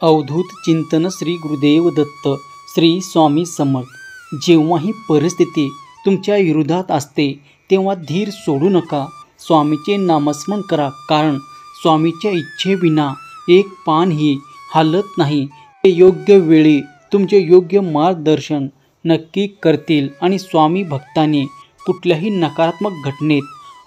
अवधूत चिंतन श्री गुरुदेव दत्त श्री स्वामी समर्थ। जेव्हाही परिस्थिती तुमच्या विरोधात असते तेव्हा धीर सोडू नका। स्वामीचे नामस्मरण करा, कारण स्वामीच्या इच्छेविना एक पानही हालत नाही। ते योग्य वेळी तुमचे योग्य मार्गदर्शन नक्की करतील आणि स्वामी भक्तांनी कुठल्याही नकारात्मक घटनेत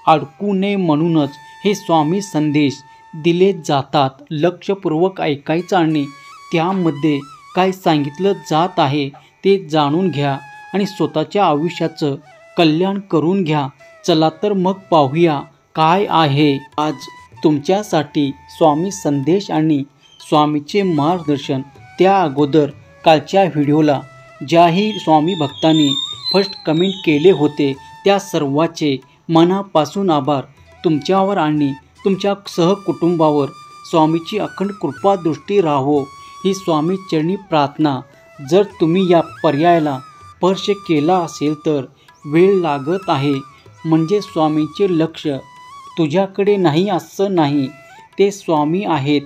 अडकू नये म्हणूनच हे स्वामी संदेश दिले जातात। लक्षपूर्वक ऐकायचं आणि त्यामध्ये काय सांगितलं जात आहे ते जाणून घ्या आणि स्वतःच्या आयुष्याचं कल्याण करून घ्या। चला तर मग पाहूया काय आहे आज तुमच्यासाठी स्वामी संदेश आणि स्वामीचे मार्गदर्शन। त्या अगोदर कालच्या व्हिडिओला ज्याही स्वामी भक्तांनी फर्स्ट कमेंट केले होते त्या सर्वांचे मनापासून आभार। तुमच्यावर आणि तुमच्या सहकुटुंबावर स्वामीची अखंड कृपा दृष्टी राहो ही स्वामी चरणी प्रार्थना। जर तुम्ही या पर्यायाला स्पर्श केला असेल तर वेळ लागत आहे, म्हणजे स्वामींचे लक्ष तुझ्याकडे नाही असं नाही, ते स्वामी आहेत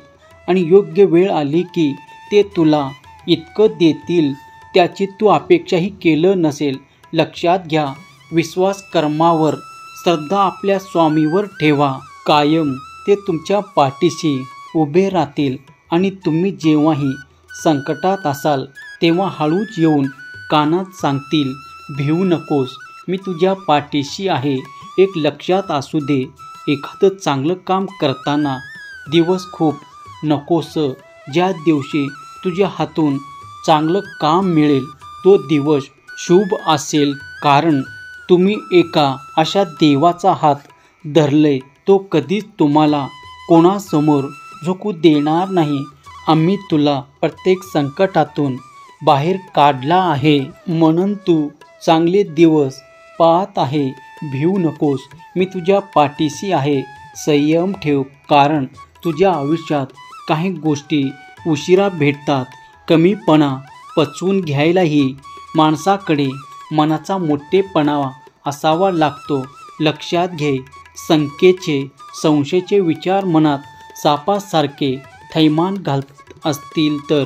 आणि योग्य वेळ आली की ते तुला इतकं देतील त्याची तू अपेक्षाही केलं नसेल। लक्षात घ्या, विश्वास कर्मावर, श्रद्धा आपल्या स्वामीवर ठेवा। कायम ते तुमच्या पाठीशी उभे राहतील आणि तुम्ही जेव्हाही संकटात असाल तेव्हा हळूच येऊन कानात सांगतील, भिवू नकोस, मी तुझ्या पाठीशी आहे। एक लक्षात असू दे, एखादं चांगलं काम करताना दिवस खूप नकोस। ज्या दिवशी तुझ्या हातून चांगलं काम मिळेल तो दिवस शुभ असेल, कारण तुम्ही एका अशा देवाचा हात धरले तो कधीच तुम्हाला कोणासमोर झुकू देणार नाही। आम्ही तुला प्रत्येक संकटातून बाहेर काढला आहे, म्हणून तू चांगले दिवस पाहत आहे। भिवू नकोस, मी तुझ्या पाठीशी आहे। संयम ठेव, कारण तुझ्या आयुष्यात काही गोष्टी उशिरा भेटतात। कमीपणा पचवून घ्यायलाही माणसाकडे मनाचा मोठेपणा असावा लागतो। लक्षात घे, शंकेचे संशयाचे विचार मनात सापासारखे थैमान घालत असतील तर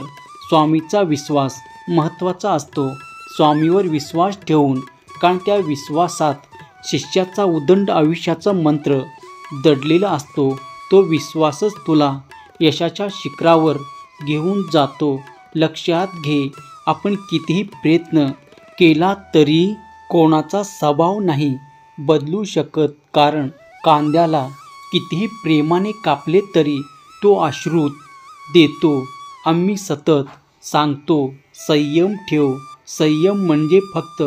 स्वामीचा विश्वास महत्त्वाचा असतो। स्वामीवर विश्वास ठेवून, कारण त्या विश्वासात शिष्याचा उदंड आयुष्याचा मंत्र दडलेला असतो। तो विश्वासच तुला यशाच्या शिखरावर घेऊन जातो। लक्षात घे, आपण कितीही प्रयत्न केला तरी कोणाचा स्वभाव नाही बदलू शकत, कारण कांद्याला कितीही प्रेमाने कापले तरी तो अश्रू देतो। आम्ही सतत सांगतो, संयम ठेव। संयम म्हणजे फक्त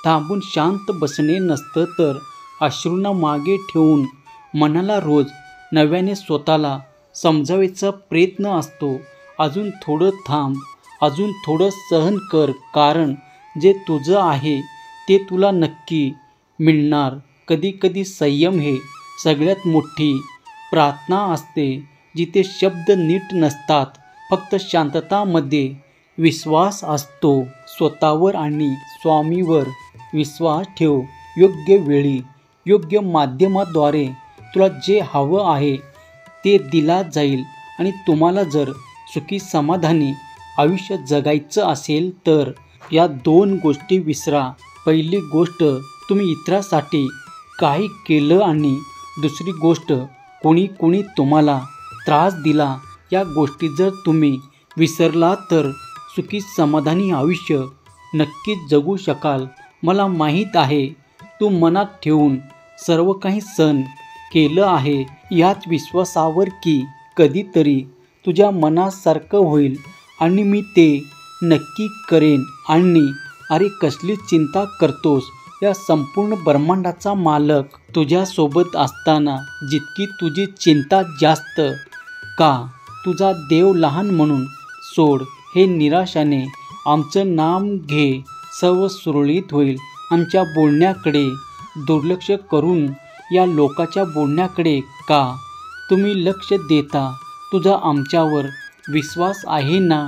थांबून शांत बसणे नसतं, तर अश्रूंना मागे ठेवून मनाला रोज नव्याने स्वतःला समजावायचा प्रयत्न असतो। अजून थोडं थांब, अजून थोडं सहन कर, कारण जे तुझं आहे ते तुला नक्की मिळणार। कधीकधी संयम हे सगळ्यात मोठी प्रार्थना असते, जिथे शब्द नीट नसतात, फक्त शांततामध्ये विश्वास असतो। स्वतःवर आणि स्वामीवर विश्वास ठेव। योग्य वेळी, योग्य माध्यमाद्वारे तुला जे हवं आहे ते दिला जाईल आणि तुम्हाला जर सुखी समाधानी आयुष्य जगायचं असेल तर या दोन गोष्टी विसरा। पहिली गोष्ट, तुम्ही इतरांसाठी काही केलं आणि दुसरी गोष्ट, कोणी तुम्हाला त्रास दिला। या गोष्टी जर तुम्ही विसरला तर सुखी समाधानी आयुष्य नक्कीच जगू शकाल। मला माहीत आहे, तू मनात ठेवून सर्व काही सहन केलं आहे, याच विश्वासावर की कधीतरी तुझ्या मनासारखं होईल आणि मी ते नक्की करेन। आणि अरे कसली चिंता करतोस, या संपूर्ण ब्रह्मांडाचा मालक तुझ्यासोबत असताना जितकी तुझी चिंता जास्त का? तुझा देव लहान म्हणून सोड हे निराशाने आमचं नाम घे, सर्व सुरळीत होईल। आमच्या बोलण्याकडे दुर्लक्ष करून या लोकांच्या बोलण्याकडे का तुम्ही लक्ष देता? तुझा आमच्यावर विश्वास आहे ना?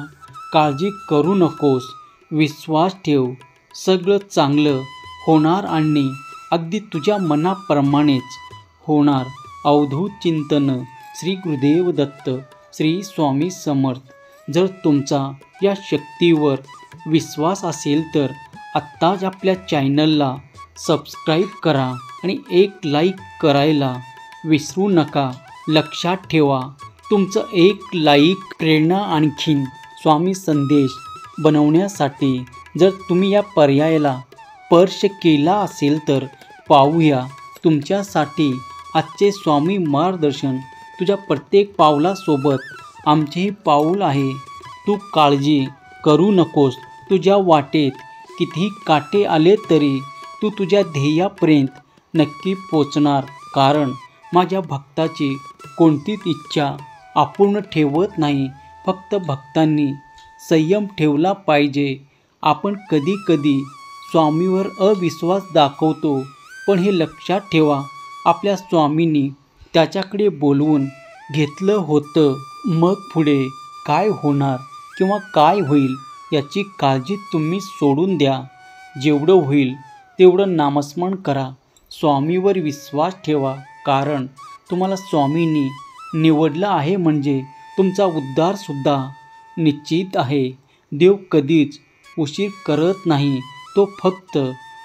काळजी करू नकोस, विश्वास ठेव, सगळं चांगलं होणार आणि अगदी तुझ्या मनाप्रमाणेच होणार। अवधूत चिंतन श्री गुरुदेव दत्त श्री स्वामी समर्थ। जर तुमचा या शक्तीवर विश्वास असेल तर आत्ताच आपल्या चॅनलला सबस्क्राईब करा आणि एक लाईक करायला विसरू नका. लक्षात ठेवा, तुमचं एक लाईक प्रेरणा आणखीन स्वामी संदेश बनवण्यासाठी. जर तुम्ही या पर्यायाला स्पर्श केला असेल तर पाहूया तुमच्यासाठी आजचे स्वामी मार्गदर्शन. तुझ्या प्रत्येक पावलासोबत आमचेही पाऊल आहे. तू काळजी करू नकोस. तुझ्या वाटेत कितीही काटे आले तरी तू तुझ्या ध्येयापर्यंत नक्की पोचणार. कारण माझ्या भक्ताची कोणतीच इच्छा अपूर्ण ठेवत नाही. फक्त भक्तांनी संयम ठेवला पाहिजे. आपण कधी कधी स्वामीवर अविश्वास दाखवतो, पण हे लक्षात ठेवा, आपल्या स्वामींनी त्याच्याकडे बोलवून घेतलं होतं. मग पुढे काय होणार किंवा काय होईल याची काळजी तुम्ही सोडून द्या. जेवढं होईल तेवढं नामस्मरण करा. स्वामीवर विश्वास ठेवा, कारण तुम्हाला स्वामींनी निवडलं आहे म्हणजे तुमचा उद्धारसुद्धा निश्चित आहे. देव कधीच उशीर करत नाही. तो फक्त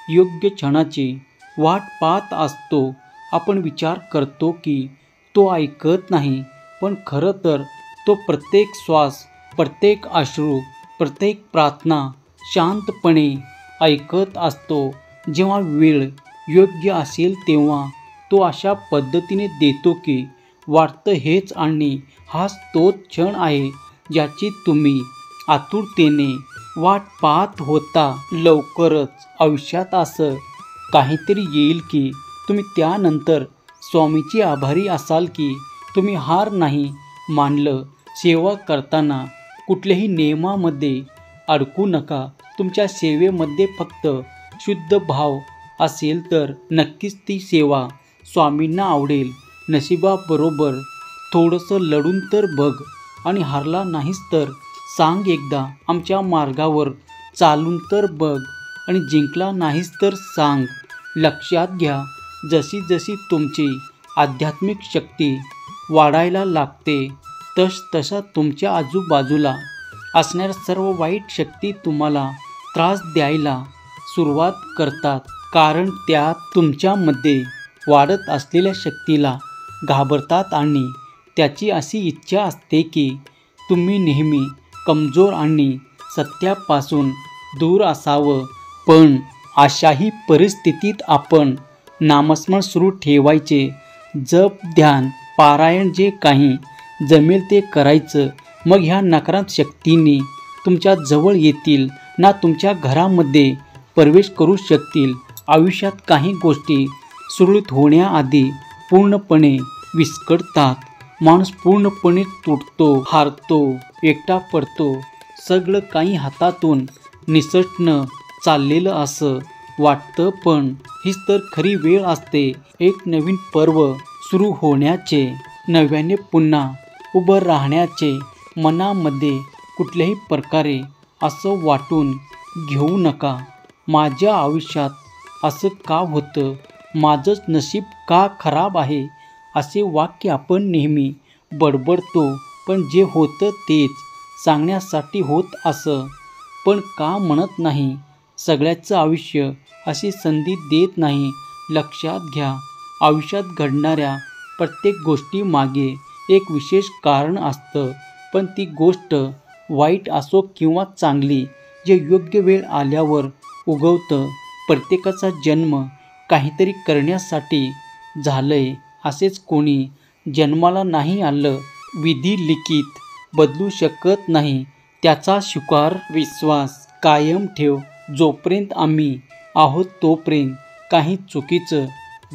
योग्य क्षणाची वाट पाहत असतो. आपण विचार करतो की तो ऐकत नाही, पण खरं तर तो प्रत्येक श्वास, प्रत्येक अश्रू, प्रत्येक प्रार्थना शांतपणे ऐकत असतो. जेव्हा वेळ योग्य असेल तेव्हा तो अशा पद्धतीने देतो की वाटतं हेच आणि हाच तोच क्षण आहे ज्याची तुम्ही आतुरतेने वाट पाहत होता. लवकरच आयुष्यात असं काहीतरी येईल की तुम्ही त्यानंतर स्वामीची आभारी असाल की तुम्ही हार नाही मानलं. सेवा करताना कुठल्याही नियमामध्ये अडकू नका. तुमच्या सेवेमध्ये फक्त शुद्ध भाव असेल तर नक्कीच ती सेवा स्वामींना आवडेल. नशिबाबरोबर थोडंसं लढून तर बघ आणि हारला नाहीस तर सांग एकदा. आमच्या मार्गावर चालून तर बघ आणि जिंकला नाहीस तर सांग. लक्षात घ्या, जशी जशी तुमची आध्यात्मिक शक्ती वाढायला लागते तसा तुमच्या आजूबाजूला असणाऱ्या सर्व वाईट शक्ती तुम्हाला त्रास द्यायला सुरुवात करतात. कारण त्या तुमच्यामध्ये वाढत असलेल्या शक्तीला घाबरतात आणि त्याची अशी इच्छा असते की तुम्ही नेहमी कमजोर आणि सत्यापासून दूर असावं. पण अशाही परिस्थितीत आपण नामस्मरण सुरू ठेवायचे. जप, ध्यान, पारायण, जे काही जमेल ते करायचं. मग ह्या नकारात्मक शक्तींनी तुमच्या जवळ येतील ना तुमच्या घरामध्ये प्रवेश करू शकतील. आयुष्यात काही गोष्टी सुरळीत होण्याआधी पूर्णपणे विस्कटतात. माणूस पूर्णपणे तुटतो, हारतो, एकटा पडतो. सगळं काही हातातून निसटणं चाललेलं असं वाटतं, पण हीच तर खरी वेळ असते. एक नवीन पर्व सुरू होण्याचे, नव्याने पुन्हा उभं राहण्याचे. मनामध्ये कुठल्याही प्रकारे असं वाटून घेऊ नका, माझ्या आयुष्यात असं का होतं, माझंच नशीब का खराब आहे. असे वाक्य आपण नेहमी बडबडतो, पण जे होतं तेच सांगण्यासाठी होत असं पण का म्हणत नाही. सगळ्याचं आयुष्य अशी संधी देत नाही. लक्षात घ्या, आयुष्यात घडणाऱ्या प्रत्येक गोष्टीमागे एक विशेष कारण असतं. पण ती गोष्ट वाईट असो किंवा चांगली, जे योग्य वेळ आल्यावर उगवतं. प्रत्येकाचा जन्म काहीतरी करण्यासाठी झालंय. असेच कोणी जन्माला नाही आलं. विधी लिखित बदलू शकत नाही. त्याचा स्वीकार, विश्वास कायम ठेव. जोपर्यंत आम्ही आहोत तोपर्यंत काही चुकीचं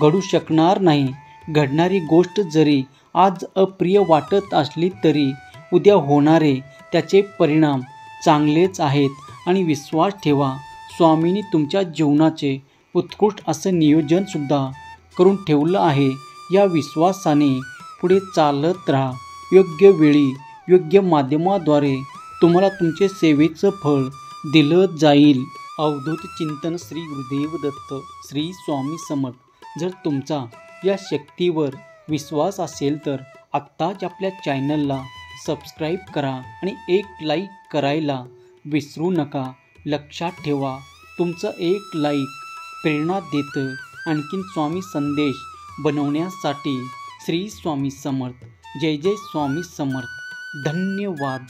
घडू शकणार नाही. घडणारी गोष्ट जरी आज अप्रिय वाटत असली तरी उद्या होणारे त्याचे परिणाम चांगलेच आहेत. आणि विश्वास ठेवा, स्वामींनी तुमच्या जीवनाचे उत्कृष्ट असं नियोजनसुद्धा करून ठेवलं आहे. या विश्वासाने पुढे चालत राहा. योग्य वेळी योग्य माध्यमाद्वारे तुम्हाला तुमचे सेवेचं फळ दिलं जाईल. अवधूत चिंतन. श्री गुरुदेव दत्त. श्री स्वामी समर्थ. जर तुमचा या शक्तीवर विश्वास असेल तर आत्ताच आपल्या चॅनलला सबस्क्राईब करा आणि एक लाईक करायला विसरू नका. लक्षात ठेवा, तुमचं एक लाईक प्रेरणा देतं आणखीन स्वामी संदेश बनवण्यासाठी. श्री स्वामी समर्थ. जय जय स्वामी समर्थ. धन्यवाद.